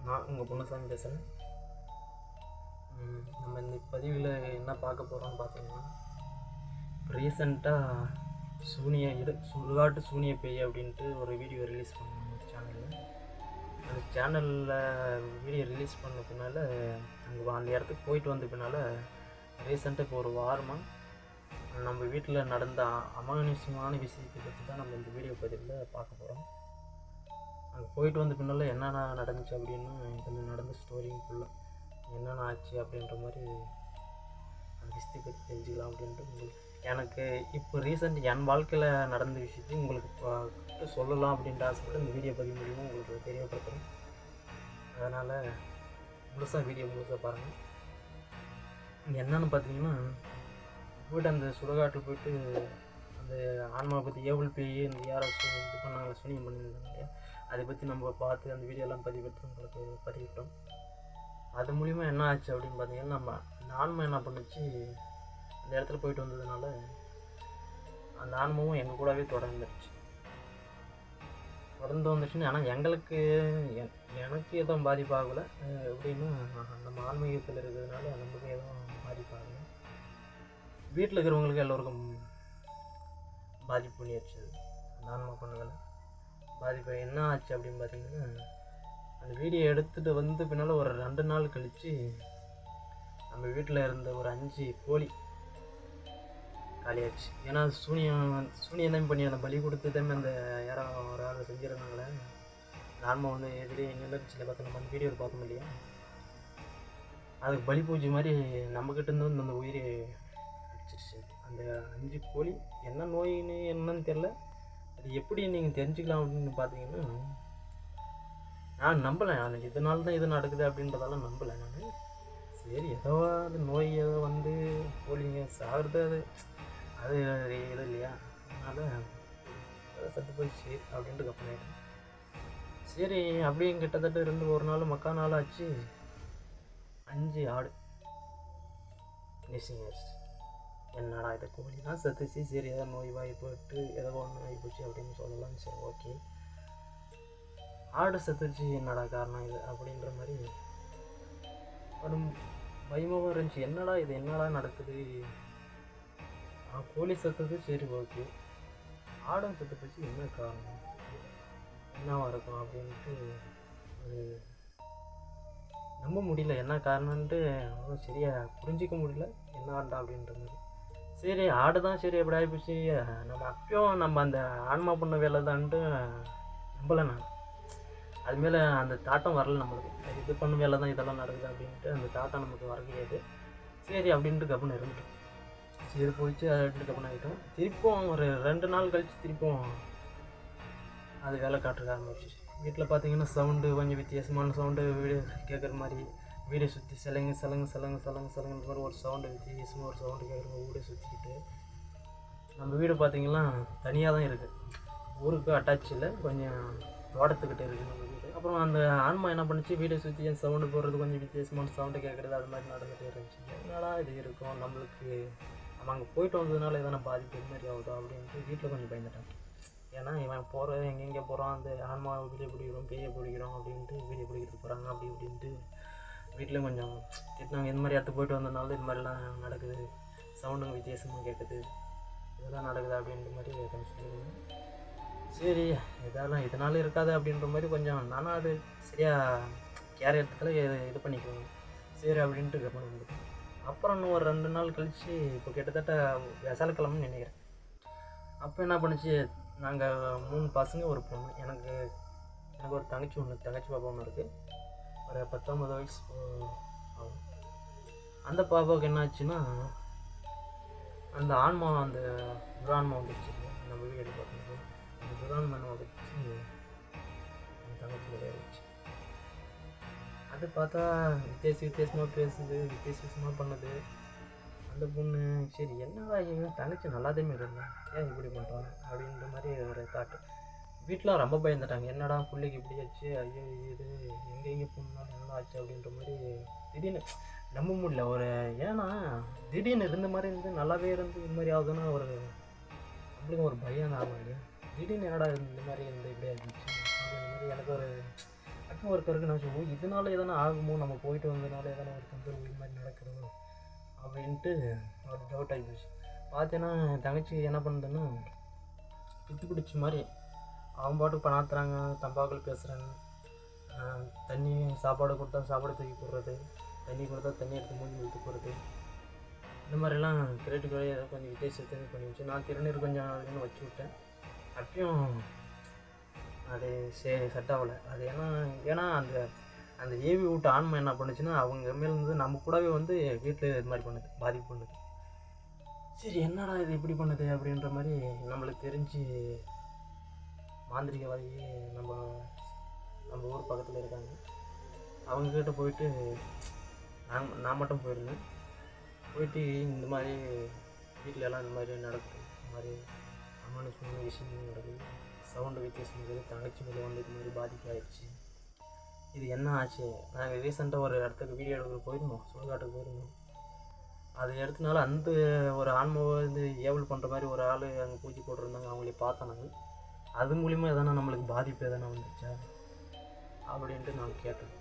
நான் உங்கள் பொன்னுசாமி பேசுகிறேன். நம்ம இந்த பதிவில் என்ன பார்க்க போகிறோம்னு பார்த்தீங்கன்னா, ரீசெண்டாக சுடுகாட்டு சூனிய பேய் அப்படின்ட்டு ஒரு வீடியோ ரிலீஸ் பண்ணோம் நம்ம சேனலில். அந்த சேனலில் வீடியோ ரிலீஸ் பண்ண பின்னால் அந்த இடத்துக்கு போயிட்டு வந்த பின்னால் ரீசெண்டாக இப்போ ஒரு வாரமாக நம்ம வீட்டில் நடந்த அமானுஷ்யமான விஷயத்தை பற்றி தான் நம்ம இந்த வீடியோ பதிவில் பார்க்க போகிறோம். அங்கே போயிட்டு வந்த பின்னால் என்னென்ன நடந்துச்சு அப்படின்னு இதில் நடந்த ஸ்டோரியும் ஃபுல்லாக என்னென்ன ஆச்சு அப்படின்ற மாதிரி அந்த விஷயத்தை பற்றி தெரிஞ்சுக்கலாம் அப்படின்ட்டு எனக்கு இப்போ ரீசெண்ட் என் வாழ்க்கையில் நடந்த விஷயத்தையும் உங்களுக்கு சொல்லலாம் அப்படின்ற ஆசைப்பட்டு இந்த வீடியோ பதிவு மூலியமாக உங்களுக்கு தெரியப்படுத்துகிறேன். அதனால் வீடியோ முழுசாக பாருங்கள். என்னென்னு பார்த்தீங்கன்னா, போய்ட்டு அந்த சுடுகாட்டில் போய்ட்டு அந்த ஆன்மாவை பற்றி ஏவல் பேய் இந்த யாராச்சும் இது பண்ணாங்களே சூனியம் பண்ணியிருந்தாங்க, அதை பற்றி நம்ம பார்த்து அந்த வீடியோலாம் பதிவிட்டு உங்களுக்கு பதிவிட்டோம். அது மூலிமா என்ன ஆச்சு அப்படின்னு பார்த்தீங்கன்னா, நம்ம அந்த ஆன்மா என்ன பண்ணுச்சு, அந்த இடத்துல போயிட்டு வந்ததுனால அந்த ஆன்மாவும் எங்கள் கூடவே தொடர்ந்து வந்துச்சுன்னு. ஆனால் எனக்கு எதுவும் பாதிப்பாகலை. எப்படின்னா, நம்ம ஆன்மீகத்தில் இருக்கிறதுனால நமக்கு எதுவும் பாதிப்பாகலை. வீட்டில் இருக்கிறவங்களுக்கு எல்லோருக்கும் பாதிப்பு பண்ணிடுச்சு. அந்த ஆன்மா பொண்ணுகளை பாதிப்பு என்ன ஆச்சு அப்படின்னு பார்த்தீங்கன்னா, அந்த வீடியோ எடுத்துகிட்டு வந்து பின்னால் ஒரு 2 நாள் கழித்து நம்ம வீட்டில் இருந்த ஒரு 5 கோழி காலியாச்சு. ஏன்னா சூனியம் தான் பண்ணி அந்த பலி கொடுத்து தான் அந்த யாரோ ஒரு ஆள் செஞ்சிருந்தாங்களே, நார்மா வந்து எதிரே எங்கே இருந்துச்சு பார்த்து நம்ம அந்த வீடியோவில் பார்த்தோம் இல்லையா, அதுக்கு பலி பூஜை மாதிரி நம்மக்கிட்டேருந்து வந்து அந்த உயிரை அடிச்சிருச்சு. அந்த 5 கோழி என்ன நோயின்னு என்னன்னு தெரில. அது எப்படி நீங்கள் தெரிஞ்சுக்கலாம் அப்படின்னு பார்த்தீங்கன்னா, நான் நம்பலை. நான் இதனால தான் இது நடக்குது அப்படின்றதெல்லாம் நம்பலை. நான் சரி ஏதோ அது நோய் ஏதோ வந்து கோழிங்க சாகிறது அது இது இல்லையா, அதனால் சத்து போயிடுச்சு அப்படின்ட்டு கப்பனாயிட்டேன். சரி அப்படியே கிட்டத்தட்ட ஒரு நாள் மக்கா நாள் ஆச்சு. 5 ஆடு மிஸ்ஸிங் ஆயிடுச்சு. என்னடா இதை கோழி தான் செத்துச்சு, சரி ஏதோ நோய் வாய் போட்டு ஏதோ ஒன்று ஆகி போச்சு அப்படின்னு சொல்லலாம். சரி ஓகே, ஆடு செத்துச்சு, என்னடா காரணம் இது அப்படின்ற மாதிரி ஒரு பயமாகவும் இருந்துச்சு. என்னடா இது, என்னடா நடக்குது, கோழி செத்துது சரி ஓகே, ஆடும் செத்து போச்சு, என்ன காரணம், என்னவா இருக்கும் அப்படின்ட்டு அது நம்ப முடியல. என்ன காரணம்ன்ட்டு சரியாக புரிஞ்சிக்க முடியல என்ன ஆண்டா அப்படின்ற மாதிரி. சரி ஆடு தான், சரி எப்படி ஆகிப்போச்சு, நம்ம அப்பயும் நம்ம அந்த ஆன்மா பண்ண வேலை தான்ட்டு நம்பலை. நான் அதுமாரி அந்த தாட்டம் வரல நம்மளுக்கு, இது பண்ண வேலை தான் இதெல்லாம் நடக்குது அப்படின்ட்டு அந்த தாட்டம் நமக்கு வர கிடையாது. சரி அப்படின்ட்டு கப்புன்னு இருந்துட்டோம். சரி போயிடுச்சு, அது கப்புன்னு ஆகிட்டோம். திருப்பம் ஒரு 2 நாள் கழித்து திருப்பம் அது வேலை காட்டுறதுக்கு ஆரம்பிச்சிச்சு. வீட்டில் பார்த்தீங்கன்னா சவுண்டு கொஞ்சம் வித்தியாசமான சவுண்டு வீடு கேட்குற மாதிரி, வீடை சுற்றி சலங்குன்ற மாதிரி ஒரு சவுண்டு, வித்தியாசமாக ஒரு சவுண்டு கேட்குற மாதிரி வீடை சுற்றிக்கிட்டு. நம்ம வீடு பார்த்திங்கன்னா தனியாக தான் இருக்குது, ஊருக்கு அட்டாச் இல்லை, கொஞ்சம் தோட்டத்துக்கிட்ட இருக்குது நம்ம வீடு. அப்புறம் அந்த ஆன்மா என்ன பண்ணிச்சு, வீடை சுற்றி என் சவுண்டு போடுறது, கொஞ்சம் வித்தியாசமான சவுண்டு கேட்குறது, அது மாதிரி நடந்துகிட்டே இருந்துச்சு. என்னடா இது இருக்கும், நம்மளுக்கு நம்ம அங்கே போயிட்டு வந்ததுனால எதனா பாதிப்பு இது மாதிரி ஆகுதோ அப்படின்ட்டு வீட்டில் கொஞ்சம் பயந்துட்டாங்க. ஏன்னா இவன் போகிற எங்கெங்கே போகிறான், அந்த ஆன்மாவை வீடியோ பிடிக்கிறோம், பேயை பிடிக்கிறோம் அப்படின்ட்டு வீடியோ பிடிக்கிறதுக்கு போகிறாங்க அப்படி இப்படின்ட்டு வீட்டில் கொஞ்சம் திட்டினாங்க. இந்த மாதிரி இடத்துக்கு போயிட்டு வந்ததுனால இது மாதிரிலாம் நடக்குது, சவுண்டுங்க வித்தியாசமாக கேட்குது, இதெல்லாம் நடக்குது அப்படின்ற மாதிரி கொஞ்சம் சொல்லுவாங்க. சரி இதனால் இருக்காது அப்படின்ற மாதிரி கொஞ்சம் நானும் அது சரியாக கேர் எடுத்துக்கல, இது பண்ணிக்குவேன். சரி அப்படின்ட்டு கவனம் வந்துட்டேன். அப்புறம் இன்னும் ஒரு 2 நாள் கழித்து இப்போ கிட்டத்தட்ட விசாலக்கிழமைன்னு நினைக்கிறேன். அப்போ என்ன பண்ணுச்சு, நாங்கள் 3 பசங்க ஒரு பொண்ணு, எனக்கு ஒரு தங்கச்சி பாப்பா ஒன்று இருக்குது, ஒரு 19 வயசு ஆகும். அந்த பாப்பாவுக்கு என்ன ஆச்சுன்னா, அந்த ஆன்மா அந்த துரான்மா வந்துச்சு, நம்ம வீடு பார்க்கும்போது அந்த துரான்மா வந்துச்சு அந்த தங்கச்சி விளையாடுச்சு. அது பார்த்தா வித்தியாசமாக பேசுது, வித்தியாசமாக பண்ணுது அந்த பொண்ணு. சரி என்னடா இவன் தங்கச்சி நல்லாதேமே இருந்தேன், ஏன் இப்படி பண்ணுறாங்க அப்படின்ற மாதிரி ஒரு தாட்டு. வீட்டில் ரொம்ப பயந்துட்டாங்க, என்னடா பிள்ளைக்கு இப்படி ஆச்சு, ஐயோ இது எங்கெங்கே பொண்ணா என்னடா ஆச்சு அப்படின்ற மாதிரி. திடீர்னு நம்ப முடியல. ஒரு ஏன்னா திடீர்னு இருந்த மாதிரி இருந்து நல்லாவே இருந்து இது மாதிரி ஆகுதுன்னா ஒரு நம்மளுக்கும் ஒரு பயம் ஆகும் இல்லையா. திடீர்னு என்னடா இந்த மாதிரி இருந்து இப்படி ஆகிடுச்சு அப்படின்ற மாதிரி எனக்கு ஒரு எனக்கும் ஒரு கருக்கு நான் ஓ இதனால எதனா ஆகுமோ, நம்ம போயிட்டு வந்ததுனால எதனா ஒரு தொந்தரவு இது மாதிரி நடக்கிறதோ அப்படின்ட்டு ஒரு டவுட் ஆகி போச்சு. பார்த்தேன்னா என் தங்கச்சி என்ன பண்ணுதுன்னா பித்து பிடிச்ச மாதிரி அவன் பாட்டுக்கு பணாத்துறாங்க, தம்பாக்கள் பேசுகிறாங்க. தண்ணி சாப்பாடு கொடுத்தா சாப்பாடு தூக்கி போடுறது, தண்ணி கொடுத்தா தண்ணி எடுத்து மூஞ்சி ஊற்றி போடுறது, இந்த மாதிரிலாம் கிரேட்டுக்குள்ளே ஏதோ கொஞ்சம் வித்தியாசத்தை பண்ணி வச்சு நான் திருநீர் கொஞ்சம் அதுக்குன்னு வச்சு விட்டேன். அப்பயும் அது செட் ஆகலை. அது ஏன்னா அந்த அந்த ஏவி விட்ட ஆன்மை என்ன பண்ணுச்சுன்னா அவங்க மேலேருந்து நம்ம கூடவே வந்து வீட்டில் இது மாதிரி பண்ணுது, பாதிப்பு பண்ணுது. சரி என்னடா இது இப்படி பண்ணுது அப்படின்ற மாதிரி நம்மளுக்கு தெரிஞ்சு மாந்திரிகவாதி நம்ம ஊர் பக்கத்தில் இருக்காங்க. அவங்கக்கிட்ட போயிட்டு நான் மட்டும் போயிருந்தேன். போயிட்டு இந்த மாதிரி வீட்டில் எல்லாம் இந்த மாதிரி நடக்குது, இந்த மாதிரி அமானுஷமான விஷயங்கள் நடக்குது, சவுண்டு வித்தியாசம் இருக்குது, தங்கச்சி மேலே வந்து இது மாதிரி பாதிப்பாகிடுச்சு, இது என்ன ஆச்சு. நாங்கள் ரீசெண்டாக ஒரு இடத்துக்கு வீடியோ எடுக்க போயிருந்தோம், சுடுகாட்டுக்கு போயிருந்தோம். அது எடுத்தனால அந்த ஒரு ஆன்மாவை வந்து ஏவல் பண்ணுற மாதிரி ஒரு ஆள் அங்கே பூஜை போட்டிருந்தாங்க, அவங்களே பார்த்தோம் நாங்கள். அது மூலிமா எதனா நம்மளுக்கு பாதிப்பு எதனா வந்துச்சா அப்படின்ட்டு நான் கேட்டேன்.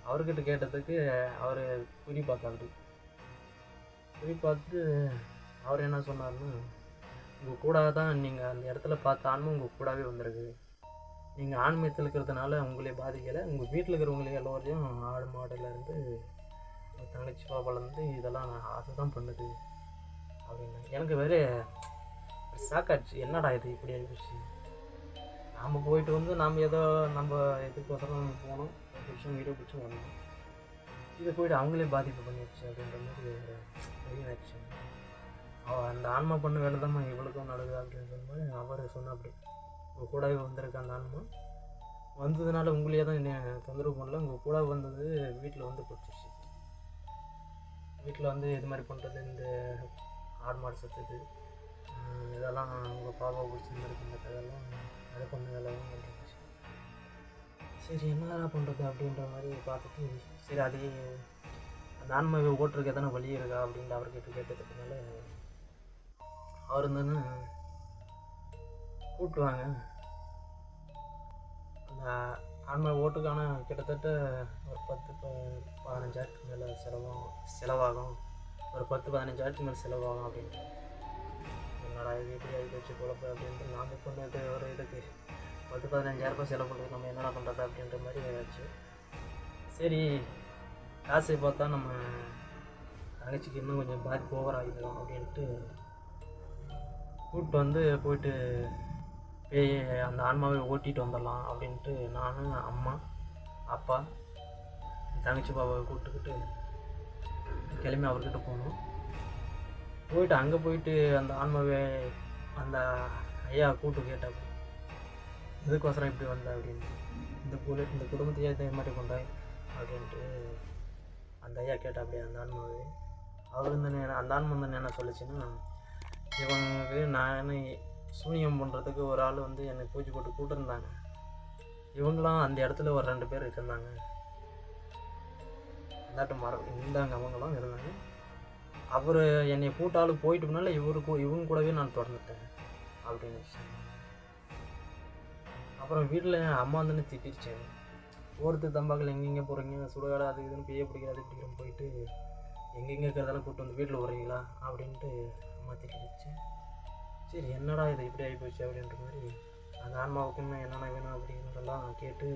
அவர்கிட்ட கேட்டதுக்கு அவர் குறி பார்த்தாரு. குறி பார்த்துட்டு அவர் என்ன சொன்னார்னா, உங்கள் கூட தான் நீங்கள் அந்த இடத்துல பார்த்த ஆன்மா உங்கள் கூடவே வந்திருக்கு. நீங்கள் ஆன்மீகத்தில் இருக்கிறதுனால உங்களே பாதிக்கலை, உங்கள் வீட்டில் இருக்கிறவங்களே எல்லோரையும் ஆடு மாடுலேருந்து தங்கச்சி பாப்பாலேருந்து இதெல்லாம் அதுதான் பண்ணுது அப்படின்னா எனக்கு வேறு சாக்காச்சு. என்னடா இது இப்படி ஆகிடுச்சு, நாம் போயிட்டு வந்து நாம் ஏதோ நம்ம எதுக்கோசரம் போனோம், பிடிச்சோம் வீடியோ பிடிச்சும் வந்தோம், இதை போயிட்டு அவங்களே பாதிப்பு பண்ணிடுச்சு அப்படின்ற மாதிரி ஒரு பெரிய ஆச்சு. அந்த ஆன்மா பண்ண வேலை தான் இவளுக்கும் நடக்குது அப்படின்ற மாதிரி அவர் சொன்ன. அப்படி உங்கள் கூடவே வந்திருக்க அந்த ஆன்மா வந்ததுனால உங்களையே தான் தொந்தரவு பண்ணல, உங்கள் கூட வந்தது வீட்டில் வந்து பிடிச்சிச்சு. வீட்டில் வந்து இது மாதிரி பண்ணுறது, இந்த ஆடு மாடு சத்துது இதெல்லாம் உங்கள் பாப்பா பிடிச்சிருந்துருக்கு, இந்த கதையெல்லாம் அதை பண்ண வேலைலாம் வந்துருச்சு. சரி என்னடா பண்ணுறது அப்படின்ற மாதிரி பார்த்துட்டு, சரி அதே அந்த ஆன்மாவை ஓட்டுறதுக்கு எதனா வழி இருக்கா அப்படின்ட்டு அவர்கிட்ட கேட்டதுனால அவர் இருந்தோன்னு கூப்பிட்டுவாங்க. அந்த ஆன்மா ஓட்டுக்கான கிட்டத்தட்ட ஒரு 10-15 மேலே செலவாகும், ஒரு 10-15 மேலே செலவாகும் அப்படின்ட்டு. என்னடா இது எப்படி ஆகி வச்சு குழப்பம் அப்படின்ட்டு நாம் பண்ணது ஒரு இதுக்கு 10-15,000 செலவு பண்ணுறது, நம்ம என்னடா பண்ணுறது அப்படின்ற மாதிரி ஆச்சு. சரி காசை பார்த்தா நம்ம தங்கச்சிக்கு இன்னும் கொஞ்சம் பாதிப்பு ஓவர் ஆகிடும் அப்படின்ட்டு கூப்பிட்டு வந்து போயிட்டு அந்த ஆன்மாவை ஓட்டிகிட்டு வந்துடலாம் அப்படின்ட்டு நான், அம்மா, அப்பா, தங்கச்சி பாப்பாவை கூப்பிட்டுக்கிட்டு கிளம்பி அவர்கிட்ட போனோம். போயிட்டு அங்கே போயிட்டு அந்த ஆன்மாவை அந்த ஐயா கூப்பிட்டு கேட்டாப்ப, எதுக்கோசரம் இப்படி வந்த அப்படின்னு, இந்த குடும்பத்தையே இதே மாதிரி கொண்டாய் அப்படின்ட்டு அந்த ஐயா கேட்டாப்படி அந்த ஆன்மாவை. அவர் வந்து அந்த ஆன்மா வந்து என்ன சொல்லிச்சுன்னா, இவங்களுக்கு நான் சூனியம் பண்ணுறதுக்கு ஒரு ஆள் வந்து என்னை பூஜை போட்டு கூப்பிட்டுருந்தாங்க, இவங்களாம் அந்த இடத்துல ஒரு 2 பேர் இருந்தாங்க, இருந்தாங்க, அவங்களாம் இருந்தாங்க. அவர் என்னை கூட்டாலும் போயிட்டு முன்னால இவங்க கூடவே நான் தொடர்ந்துட்டேன் அப்படின்னு சொன்னாங்க. அப்புறம் வீட்டில் அம்மா வந்து திட்டிருச்சேன், ஒருத்தர் தம்பாக்கள் எங்கெங்கே போகிறீங்க, சுடுகாடு அது இதுன்னு பேய பிடிக்காது பிடிக்கிறோம், போயிட்டு எங்கெங்கே இருக்கிறதெல்லாம் கூப்பிட்டு வந்து வீட்டில் விட்றீங்களா அப்படின்ட்டு அம்மா திட்டிருச்சு. சரி என்னடா இது இப்படி ஆகிப்போச்சு அப்படின்ற மாதிரி அந்த ஆன்மாவுக்குன்னு என்னென்ன வேணும் அப்படிங்கிறதெல்லாம் கேட்டு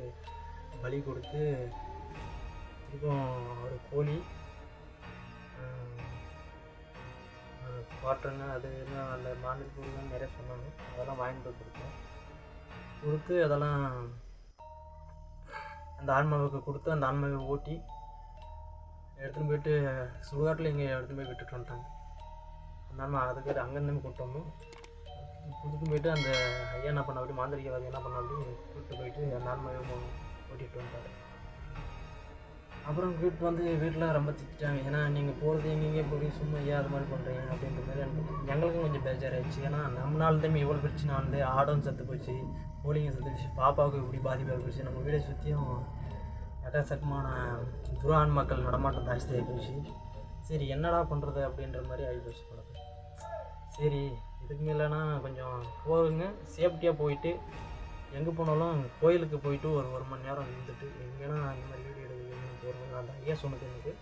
பலி கொடுத்து திருப்பும் ஒரு கோழி வாட்டருங்க அது என்ன அந்த மாநில பொருள்லாம் நிறைய சொன்னாங்க, அதெல்லாம் வாங்கிட்டு கொடுத்து அதெல்லாம் அந்த ஆன்மாவுக்கு கொடுத்து அந்த ஆன்மாவை ஓட்டி எடுத்துன்னு போயிட்டு சுடுகாட்டில் இங்கே எடுத்துன்னு போய் விட்டுட்டு வந்துட்டாங்க. அந்த ஆன்மா அதுக்கு அங்கேருந்து கூப்பிட்டு வந்தோம். கூப்பிட்டு போயிட்டு அந்த ஐயா என்ன பண்ண அப்படி மாந்திரிகவாதி என்ன பண்ண அப்படி கூப்பிட்டு போயிட்டு அந்த ஆன்மாவை ஓட்டிகிட்டு வந்துட்டார். அப்புறம் கூப்பிட்டு வந்து வீட்டில் ரொம்ப திட்டாங்க, ஏன்னா நீங்கள் போகிறது எங்கெங்கே போய் சும்மா ஐயா அது மாதிரி பண்ணுறீங்க அப்படின்ற மாதிரி எங்களுக்கும் கொஞ்சம் பேஜாராகிடுச்சு. ஏன்னா நம்மளால தான் இவ்வளோ பிரச்சனை வந்து ஆடும் செத்து போச்சு, கோழிங்க செத்து போச்சு, பாப்பாவுக்கு இப்படி பாதிப்பாக போச்சு, நம்ம வீடை சுற்றியும் எக்கச்சக்கமான துரான்மாக்கள் நடமாட்டம் ஜாஸ்தி ஆகி போச்சு. சரி என்னடா பண்ணுறது அப்படின்ற மாதிரி ஆகி போச்சு பழக்கம். சரி இதுக்கு மேலேனா கொஞ்சம் போகுங்க, சேஃப்டியாக போயிட்டு எங்கே போனாலும் கோயிலுக்கு போயிட்டு ஒரு மணி நேரம் இருந்துட்டு எங்கேனா இந்த மாதிரி வீடியோ எடுக்கிறீங்கன்னு போகிறோம். அந்த ஐயா சொன்னது எனக்கு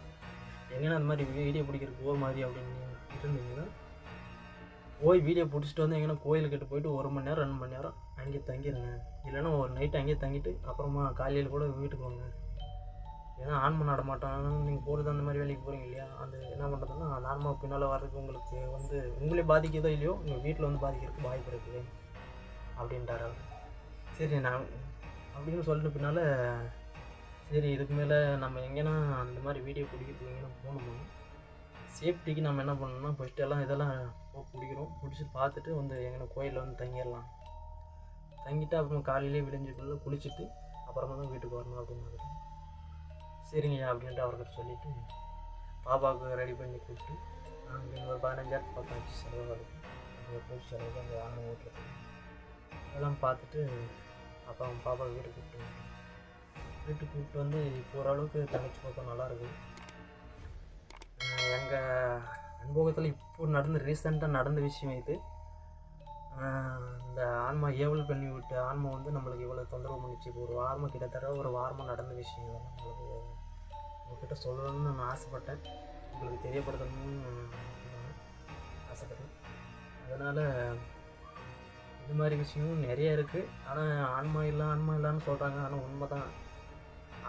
எங்கேனா அந்த மாதிரி வீடியோ பிடிக்கிறதுக்கு போகிற மாதிரி அப்படின்னு இருந்தீங்கன்னா போய் வீடியோ பிடிச்சிட்டு வந்து எங்கன்னா கோயிலுக்கிட்ட போயிட்டு 1 மணி நேரம் 2 மணி நேரம் அங்கேயே தங்கிடுங்க. இல்லைன்னா ஒரு நைட்டு அங்கேயே தங்கிட்டு அப்புறமா காலையில் கூட வீட்டுக்கு வாங்க. ஏன்னா ஆன்ம நடமாட்டம் நீங்கள் போகிறது அந்த மாதிரி வேலைக்கு போகிறீங்க இல்லையா, அது என்ன பண்ணுறதுன்னா அந்த ஆன்மா பின்னால் வர்றதுக்கு உங்களுக்கு வந்து உங்களே பாதிக்குதோ இல்லையோ உங்கள் வீட்டில் வந்து பாதிக்கிறதுக்கு வாய்ப்பு இருக்குது அப்படின்ட்டார் அவர். சரி நான் அப்படின்னு சொல்லிட்டு பின்னால் சரி இதுக்கு மேலே நம்ம எங்கேனா அந்த மாதிரி வீடியோ பிடிக்கிறதுக்கு எங்கேனா போகணுமா, சேஃப்டிக்கு நம்ம என்ன பண்ணணும்னா ஃபஸ்ட்டு எல்லாம் இதெல்லாம் பிடிக்கிறோம், பிடிச்சிட்டு பார்த்துட்டு வந்து எங்கன்னா கோயிலில் வந்து தங்கிடலாம். தங்கிட்டு அப்புறம் காலையிலே விடிஞ்சுக்குள்ளே குளிச்சுட்டு அப்புறமா தான் வீட்டுக்கு வரணும் அப்படின்னு. சரிங்கய்யா அப்படின்ட்டு அவர்கிட்ட சொல்லிவிட்டு பாப்பாவுக்கு ரெடி பண்ணி கூப்பிட்டு அங்கே ஒரு 15,000 பக்கம் ஆச்சு செலவாக இருக்கும். அங்கே பூச்சி செலவுக்கு அங்கே வாங்க ஓட்டுறதுக்கு அதெல்லாம் பார்த்துட்டு அப்புறம் பாப்பாவை வீட்டுக்கு கூப்பிட்டு வந்து இப்போ ஓரளவுக்கு தங்கச்சி பக்கம் நல்லாயிருக்கு. எங்கள் அனுபவத்தில் இப்போ ரீசெண்டாக நடந்த விஷயம் இது. இந்த ஆன்மா ஏவல் பண்ணி விட்டு ஆன்மா வந்து நம்மளுக்கு இவ்வளோ தொந்தரவு பண்ணிச்சு. இப்போ ஒரு வாரமாக கிட்டத்தட்ட ஒரு வாரமாக நடந்த விஷயம் இதெல்லாம் உங்களுக்கு உங்கள்கிட்ட சொல்லணும்னு நான் ஆசைப்பட்டேன், உங்களுக்கு தெரியப்படுத்தணும்னு ஆசைப்பட்டேன். அதனால் இது மாதிரி விஷயமும் நிறைய இருக்குது. ஆனால் ஆன்மா இல்லைன்னு சொல்கிறாங்க. ஆனால் உண்மை தான்,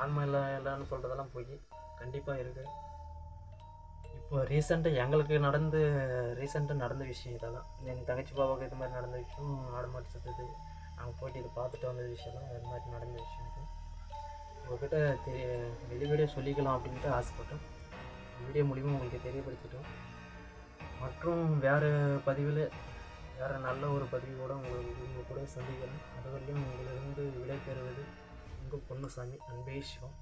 ஆன்மா இல்லைன்னு சொல்கிறதெல்லாம் போய் கண்டிப்பாக இருக்குது. இப்போ ரீசெண்டாக எங்களுக்கு நடந்த விஷயம் இதெல்லாம். எங்கள் தங்கச்சி பாப்பாவுக்கு இது மாதிரி நடந்த விஷயம், ஆடு மாட்டு சத்தது நாங்கள் போய்ட்டு இதை பார்த்துட்டு வந்த விஷயம்லாம் இது மாதிரி நடந்த விஷயம். உங்கள்கிட்ட வெளிப்படையாக சொல்லிக்கலாம் அப்படின்ட்டு ஆசைப்பட்டோம். வீடியோ மூலிமா உங்களுக்கு தெரியப்படுத்திட்டோம். மற்றும் வேறு பதிவில் வேறு நல்ல ஒரு பதிவோடு உங்கள் கூட சந்திக்கிறேன். அது வரையும் உங்களிலிருந்து விடை பெறுவது உங்கள் பொன்னுசாமி. அன்பே சிவம்.